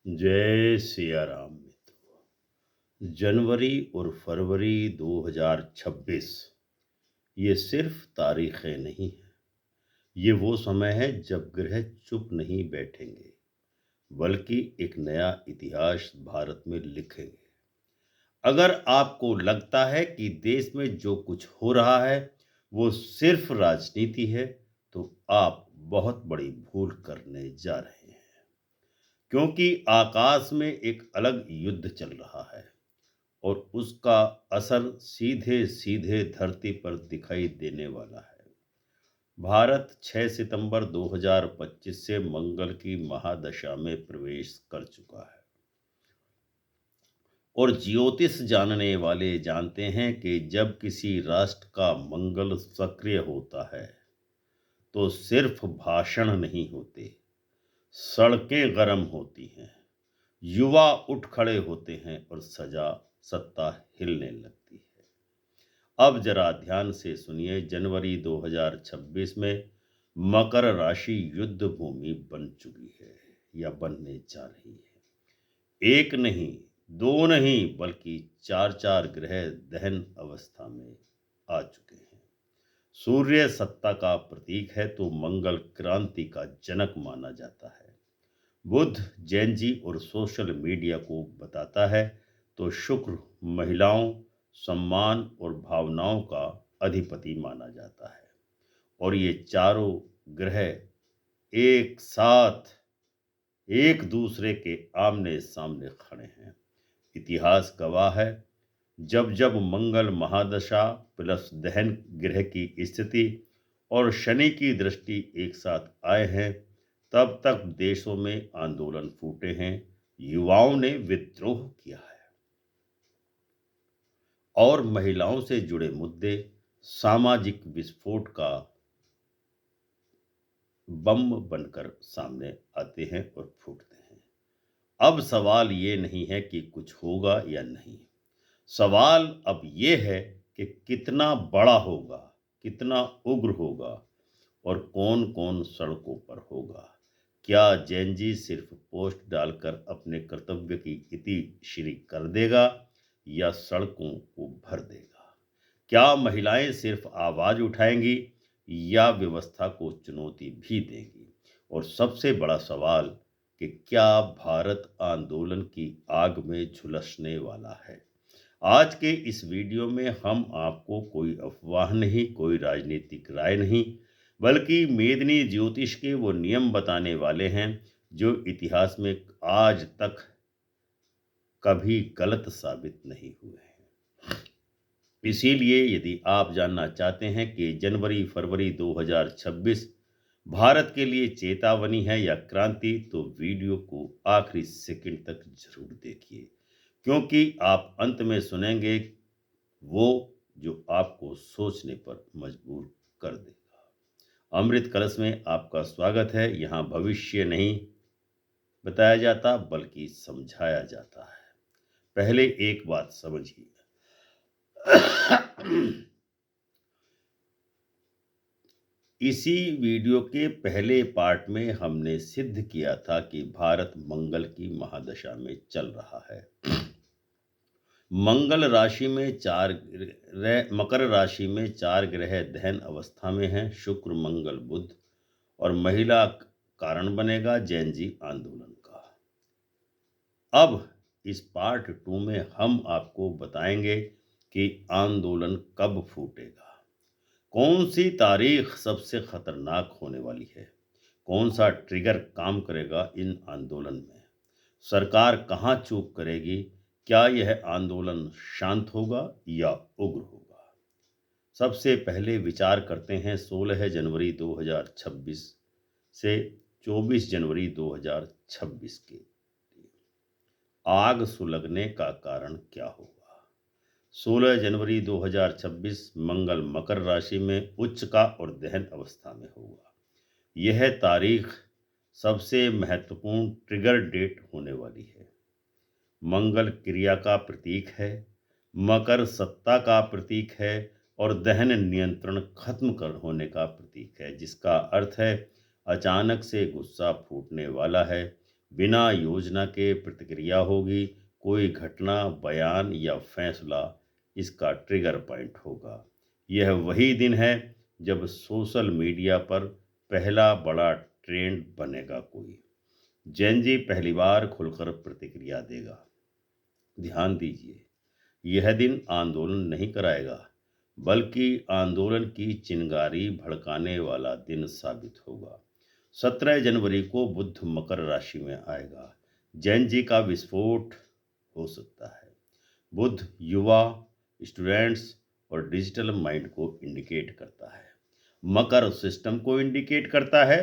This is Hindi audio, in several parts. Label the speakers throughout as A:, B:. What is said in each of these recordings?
A: जय सिया राम मित्रों। जनवरी और फरवरी 2026 ये सिर्फ तारीखें नहीं हैं। ये वो समय है जब ग्रह चुप नहीं बैठेंगे, बल्कि एक नया इतिहास भारत में लिखेंगे। अगर आपको लगता है कि देश में जो कुछ हो रहा है वो सिर्फ राजनीति है, तो आप बहुत बड़ी भूल करने जा रहे हैं। क्योंकि आकाश में एक अलग युद्ध चल रहा है और उसका असर सीधे सीधे धरती पर दिखाई देने वाला है। भारत 6 सितंबर 2025 से मंगल की महादशा में प्रवेश कर चुका है और ज्योतिष जानने वाले जानते हैं कि जब किसी राष्ट्र का मंगल सक्रिय होता है तो सिर्फ भाषण नहीं होते, सड़कें गर्म होती हैं, युवा उठ खड़े होते हैं और सत्ता हिलने लगती है। अब जरा ध्यान से सुनिए। जनवरी 2026 में मकर राशि युद्ध भूमि बन चुकी है या बनने जा रही है। एक नहीं, दो नहीं, बल्कि चार चार ग्रह दहन अवस्था में आ चुके हैं। सूर्य सत्ता का प्रतीक है तो मंगल क्रांति का जनक माना जाता है। बुध जैन जी और सोशल मीडिया को बताता है तो शुक्र महिलाओं, सम्मान और भावनाओं का अधिपति माना जाता है। और ये चारों ग्रह एक साथ एक दूसरे के आमने सामने खड़े हैं। इतिहास गवाह है, जब जब मंगल महादशा प्लस दहन ग्रह की स्थिति और शनि की दृष्टि एक साथ आए हैं, तब तक देशों में आंदोलन फूटे हैं, युवाओं ने विद्रोह किया है और महिलाओं से जुड़े मुद्दे सामाजिक विस्फोट का बम बनकर सामने आते हैं और फूटते हैं। अब सवाल ये नहीं है कि कुछ होगा या नहीं, सवाल अब ये है कि कितना बड़ा होगा, कितना उग्र होगा और कौन कौन सड़कों पर होगा। क्या जैन जी सिर्फ पोस्ट डालकर अपने कर्तव्य की इति श्री कर देगा या सड़कों को भर देगा? क्या महिलाएं सिर्फ आवाज उठाएंगी या व्यवस्था को चुनौती भी देंगी? और सबसे बड़ा सवाल कि क्या भारत आंदोलन की आग में झुलसने वाला है? आज के इस वीडियो में हम आपको कोई अफवाह नहीं, कोई राजनीतिक राय नहीं, बल्कि मेदिनी ज्योतिष के वो नियम बताने वाले हैं जो इतिहास में आज तक कभी गलत साबित नहीं हुए हैं। इसीलिए यदि आप जानना चाहते हैं कि जनवरी फरवरी 2026 भारत के लिए चेतावनी है या क्रांति, तो वीडियो को आखिरी सेकंड तक जरूर देखिए, क्योंकि आप अंत में सुनेंगे वो जो आपको सोचने पर मजबूर कर देगा। अमृत कलश में आपका स्वागत है। यहाँ भविष्य नहीं बताया जाता बल्कि समझाया जाता है। पहले एक बात समझिए। इसी वीडियो के पहले पार्ट में हमने सिद्ध किया था कि भारत मंगल की महादशा में चल रहा है। मंगल राशि में मकर राशि में चार ग्रह दहन अवस्था में हैं, शुक्र मंगल बुध, और महिला कारण बनेगा जैन जी आंदोलन का। अब इस पार्ट 2 में हम आपको बताएंगे कि आंदोलन कब फूटेगा, कौन सी तारीख सबसे खतरनाक होने वाली है, कौन सा ट्रिगर काम करेगा इन आंदोलन में, सरकार कहाँ चूक करेगी, क्या यह आंदोलन शांत होगा या उग्र होगा। सबसे पहले विचार करते हैं 16 जनवरी 2026 से 24 जनवरी 2026 के। आग सुलगने का कारण क्या होगा? 16 जनवरी 2026 मंगल मकर राशि में उच्च का और दहन अवस्था में होगा। यह तारीख सबसे महत्वपूर्ण ट्रिगर डेट होने वाली है। मंगल क्रिया का प्रतीक है, मकर सत्ता का प्रतीक है और दहन नियंत्रण खत्म कर होने का प्रतीक है, जिसका अर्थ है अचानक से गुस्सा फूटने वाला है, बिना योजना के प्रतिक्रिया होगी, कोई घटना, बयान या फैसला इसका ट्रिगर पॉइंट होगा। यह वही दिन है जब सोशल मीडिया पर पहला बड़ा ट्रेंड बनेगा कोई। जैन जी पहली बार खुलकर प्रतिक्रिया देगा। ध्यान दीजिए, यह दिन आंदोलन नहीं कराएगा, बल्कि आंदोलन की चिंगारी भड़काने वाला दिन साबित होगा। 17 जनवरी को बुध मकर राशि में आएगा। जैन जी का विस्फोट हो सकता है। बुध युवा, स्टूडेंट्स और डिजिटल माइंड को इंडिकेट करता है। मकर सिस्टम को इंडिकेट करता है,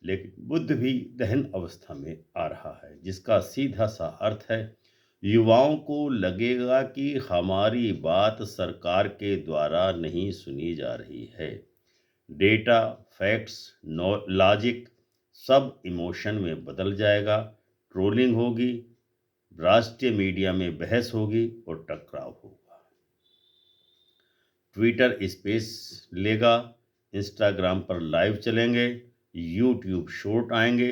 A: लेकिन बुध भी दहन अवस्था में आ रहा है, जिसका सीधा सा अर्थ है युवाओं को लगेगा कि हमारी बात सरकार के द्वारा नहीं सुनी जा रही है। डेटा, फैक्ट्स, लॉजिक सब इमोशन में बदल जाएगा। ट्रोलिंग होगी, राष्ट्रीय मीडिया में बहस होगी और टकराव होगा। ट्विटर स्पेस लेगा, इंस्टाग्राम पर लाइव चलेंगे, यूट्यूब शॉर्ट आएंगे।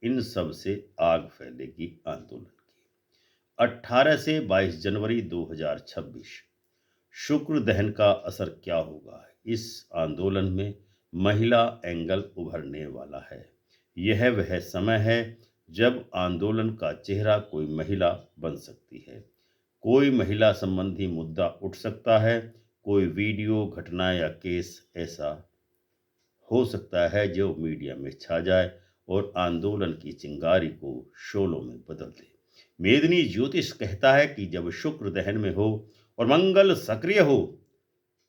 A: इन सब से आग फैलेगी आंदोलन की। 18 से 22 जनवरी 2026 शुक्र दहन का असर क्या होगा? इस आंदोलन में महिला एंगल उभरने वाला है। यह वह समय है जब आंदोलन का चेहरा कोई महिला बन सकती है। कोई महिला संबंधी मुद्दा उठ सकता है। कोई वीडियो, घटना या केस ऐसा हो सकता है जो मीडिया में छा जाए और आंदोलन की चिंगारी को शोलों में बदल दे। मेदिनी ज्योतिष कहता है कि जब शुक्र दहन में हो और मंगल सक्रिय हो,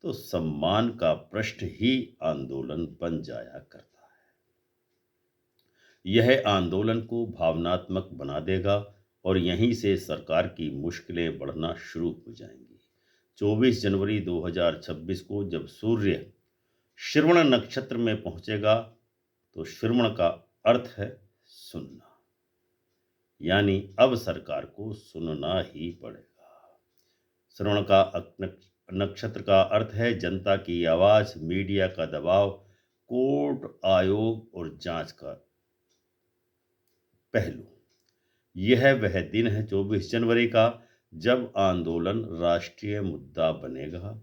A: तो सम्मान का पृष्ठ ही आंदोलन बन जाया करता है। यह आंदोलन को भावनात्मक बना देगा और यहीं से सरकार की मुश्किलें बढ़ना शुरू हो जाएंगी। 24 जनवरी 2026 को जब सूर्य श्रवण नक्षत्र में पहुंचेगा, तो श्रवण का अर्थ है सुनना, यानी अब सरकार को सुनना ही पड़ेगा। श्रवण का नक्षत्र का अर्थ है जनता की आवाज, मीडिया का दबाव, कोर्ट, आयोग और जांच का पहलू। यह वह दिन है 24 जनवरी का जब आंदोलन राष्ट्रीय मुद्दा बनेगा।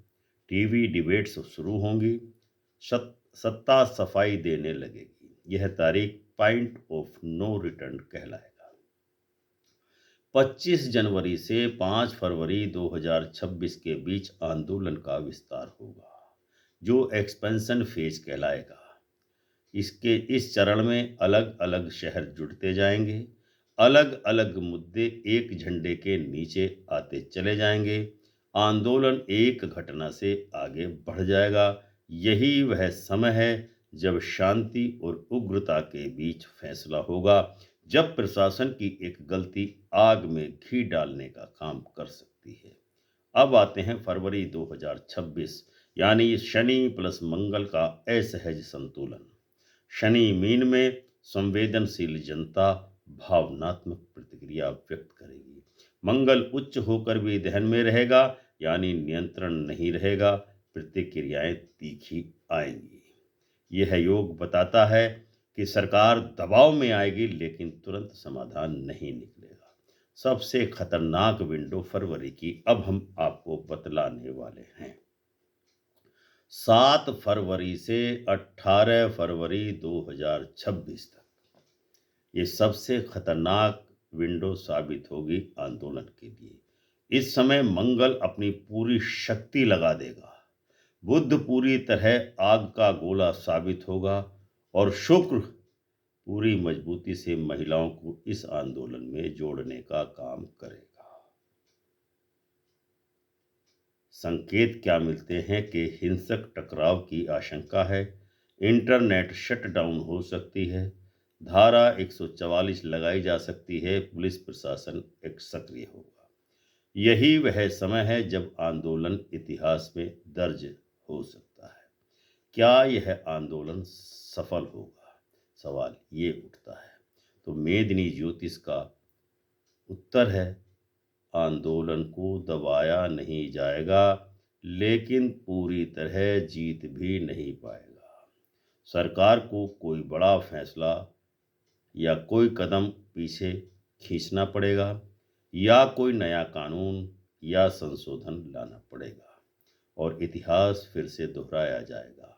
A: टीवी डिबेट्स शुरू होंगी, सत्ता सफाई देने लगेगी। यह तारीख पॉइंट ऑफ नो रिटर्न कहलाएगा। 25 जनवरी से 5 फरवरी 2026 के बीच आंदोलन का विस्तार होगा, जो एक्सपेंशन फेज कहलाएगा। इस चरण में अलग अलग शहर जुड़ते जाएंगे, अलग अलग मुद्दे एक झंडे के नीचे आते चले जाएंगे। आंदोलन एक घटना से आगे बढ़ जाएगा। यही वह समय है जब शांति और उग्रता के बीच फैसला होगा, जब प्रशासन की एक गलती आग में घी डालने का काम कर सकती है। अब आते हैं फरवरी 2026, यानी शनि प्लस मंगल का असहज संतुलन। शनि मीन में संवेदनशील जनता भावनात्मक प्रतिक्रिया व्यक्त करेगी। मंगल उच्च होकर भी दहन में रहेगा, यानी नियंत्रण नहीं रहेगा, प्रतिक्रियाएं तीखी आएंगी। यह योग बताता है कि सरकार दबाव में आएगी, लेकिन तुरंत समाधान नहीं निकलेगा। सबसे खतरनाक विंडो फरवरी की अब हम आपको बतलाने वाले हैं। 7 फरवरी से 18 फरवरी 2026 तक ये सबसे खतरनाक विंडो साबित होगी आंदोलन के लिए। इस समय मंगल अपनी पूरी शक्ति लगा देगा, बुध पूरी तरह आग का गोला साबित होगा और शुक्र पूरी मजबूती से महिलाओं को इस आंदोलन में जोड़ने का काम करेगा। संकेत क्या मिलते हैं कि हिंसक टकराव की आशंका है, इंटरनेट शटडाउन हो सकती है, धारा 144 लगाई जा सकती है, पुलिस प्रशासन एक सक्रिय होगा। यही वह समय है जब आंदोलन इतिहास में दर्ज हो सकता है। क्या यह आंदोलन सफल होगा? सवाल ये उठता है। तो मेदिनी ज्योतिष का उत्तर है, आंदोलन को दबाया नहीं जाएगा, लेकिन पूरी तरह जीत भी नहीं पाएगा। सरकार को कोई बड़ा फैसला या कोई कदम पीछे खींचना पड़ेगा या कोई नया कानून या संशोधन लाना पड़ेगा और इतिहास फिर से दोहराया जाएगा।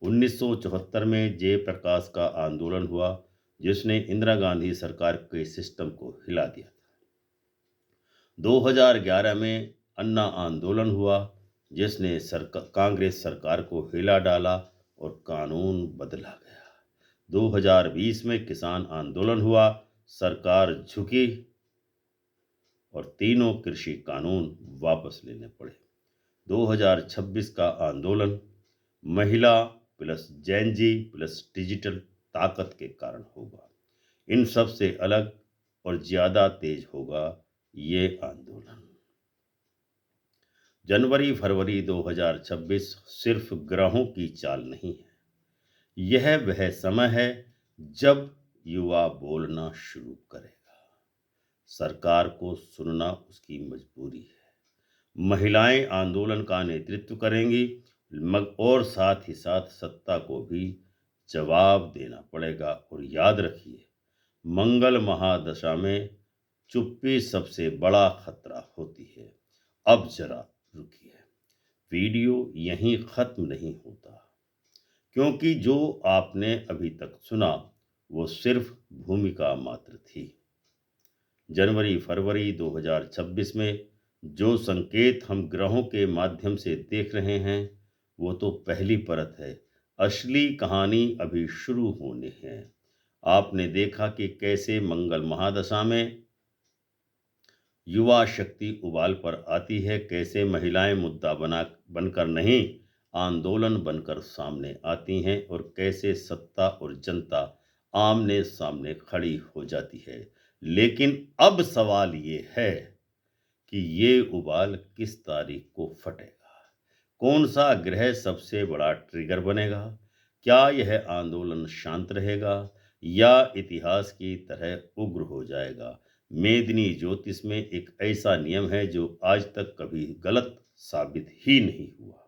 A: 1974 में जयप्रकाश का आंदोलन हुआ जिसने इंदिरा गांधी सरकार के सिस्टम को हिला दिया था। 2011 में अन्ना आंदोलन हुआ जिसने कांग्रेस सरकार को हिला डाला और कानून बदला गया। 2020 में किसान आंदोलन हुआ, सरकार झुकी और तीनों कृषि कानून वापस लेने पड़े। 2026 का आंदोलन महिला plus Jain ji plus digital ताकत के कारण होगा। इन सब से अलग और ज्यादा तेज होगा ये आंदोलन। जनवरी फरवरी 2026 सिर्फ ग्रहों की चाल नहीं है, यह वह समय है जब युवा बोलना शुरू करेगा। सरकार को सुनना उसकी मजबूरी है। महिलाएं आंदोलन का नेतृत्व करेंगी और साथ ही साथ सत्ता को भी जवाब देना पड़ेगा। और याद रखिए, मंगल महादशा में चुप्पी सबसे बड़ा खतरा होती है। अब जरा रुकिए, वीडियो यहीं खत्म नहीं होता, क्योंकि जो आपने अभी तक सुना वो सिर्फ भूमिका मात्र थी। जनवरी फरवरी 2026 में जो संकेत हम ग्रहों के माध्यम से देख रहे हैं वो तो पहली परत है। असली कहानी अभी शुरू होने है। आपने देखा कि कैसे मंगल महादशा में युवा शक्ति उबाल पर आती है, कैसे महिलाएं मुद्दा बनकर नहीं आंदोलन बनकर सामने आती हैं और कैसे सत्ता और जनता आमने सामने खड़ी हो जाती है। लेकिन अब सवाल ये है कि ये उबाल किस तारीख को फटेगा, कौन सा ग्रह सबसे बड़ा ट्रिगर बनेगा, क्या यह आंदोलन शांत रहेगा या इतिहास की तरह उग्र हो जाएगा। मेदिनी ज्योतिष में एक ऐसा नियम है जो आज तक कभी गलत साबित ही नहीं हुआ।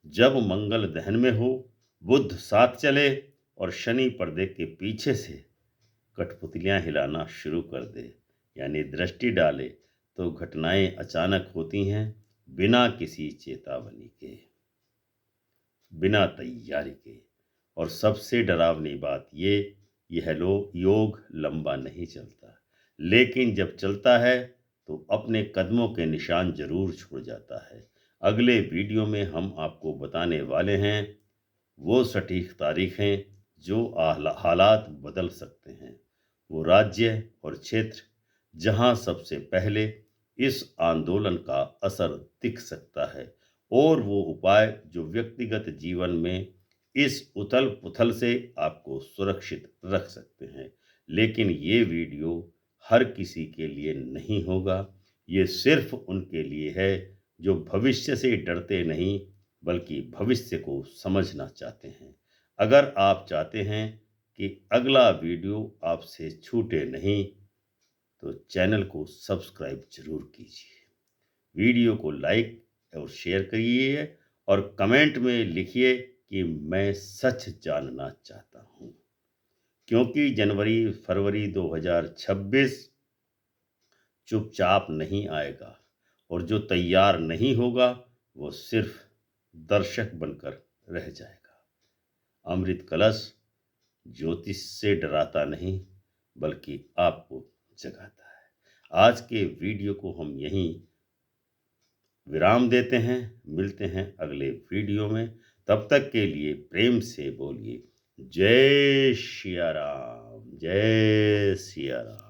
A: जब मंगल दहन में हो, बुध साथ चले और शनि पर्दे के पीछे से कठपुतलियां हिलाना शुरू कर दे, यानी दृष्टि डाले, तो घटनाएं अचानक होती हैं, बिना किसी चेतावनी के, बिना तैयारी के। और सबसे डरावनी बात यह योग लंबा नहीं चलता, लेकिन जब चलता है तो अपने कदमों के निशान जरूर छोड़ जाता है। अगले वीडियो में हम आपको बताने वाले हैं वो सटीक तारीखें जो हालात बदल सकते हैं, वो राज्य और क्षेत्र जहां सबसे पहले इस आंदोलन का असर दिख सकता है, और वो उपाय जो व्यक्तिगत जीवन में इस उथल पुथल से आपको सुरक्षित रख सकते हैं। लेकिन ये वीडियो हर किसी के लिए नहीं होगा, ये सिर्फ उनके लिए है जो भविष्य से डरते नहीं बल्कि भविष्य को समझना चाहते हैं। अगर आप चाहते हैं कि अगला वीडियो आपसे छूटे नहीं तो चैनल को सब्सक्राइब जरूर कीजिए, वीडियो को लाइक और शेयर करिए और कमेंट में लिखिए कि मैं सच जानना चाहता हूँ, क्योंकि जनवरी फरवरी 2026 चुपचाप नहीं आएगा और जो तैयार नहीं होगा वो सिर्फ दर्शक बनकर रह जाएगा। अमृत कलश ज्योतिष से डराता नहीं बल्कि आपको जगाता है। आज के वीडियो को हम यहीं विराम देते हैं, मिलते हैं अगले वीडियो में। तब तक के लिए प्रेम से बोलिए जय सिया राम, जय सिया राम।